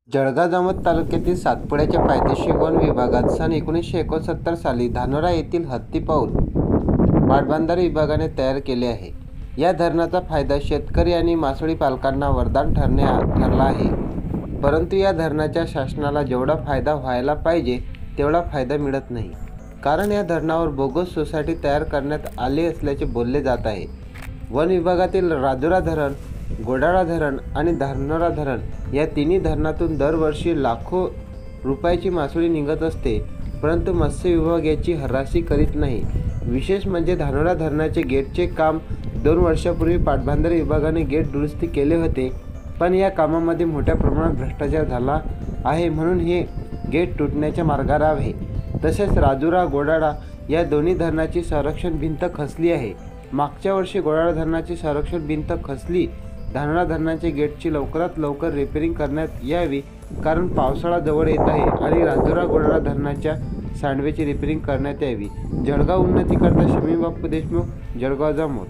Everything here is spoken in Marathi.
जळगाव जामोद तालुक्यातील सातपुड्याच्या पायथ्याशी वन विभागात सन 1969 साली धानोरा येथील हत्ती पाऊल पाटबंधारे विभागाने तयार केले आहे। या धरणाचा फायदा शेतकरी आणि मासोळी पालकांना वरदान ठरला आहे। परंतु या धरणाच्या शासनाला जेवढा फायदा व्हायला पाहिजे तेवढा फायदा मिळत नाही, कारण या धरणावर बोगस सोसायटी तयार करण्यात आली असल्याचे बोलले जात आहे। वन विभागातील राजुरा धरण, गोडाळा धरण आणि धानोरा धरण या तिन्ही धरणातून दरवर्षी लाखो रुपयाची मासोळी निघत असते, परंतु मत्स्य विभाग याची हराशी करीत नाही। विशेष म्हणजे धानोरा धरणाचे गेटचे काम 2 वर्षापूर्वी पाटबंधारे विभागाने गेट दुरुस्ती केले होते, पण या कामामध्ये मोठ्या प्रमाणात भ्रष्टाचार झाला आहे, म्हणून हे गेट तुटण्याच्या मार्गावर आहे। तसेच राजुरा गोडाळा या दोन्ही धरणाची संरक्षण भिंत खचली आहे। मागच्या वर्षी गोडाळा धरणाची संरक्षण भिंत खचली। धानोरा धरणाचे गेटची लवकरात लवकर रिपेअरिंग करण्यात यावी, कारण पावसाळा जवळ येत आहे आणि राजुरा गोडाळा धरणाच्या सांडव्याची रिपेअरिंग करण्यात यावी। जळगाव उन्नतीकरता शमी बापू देशमुख, जळगाव जामोद।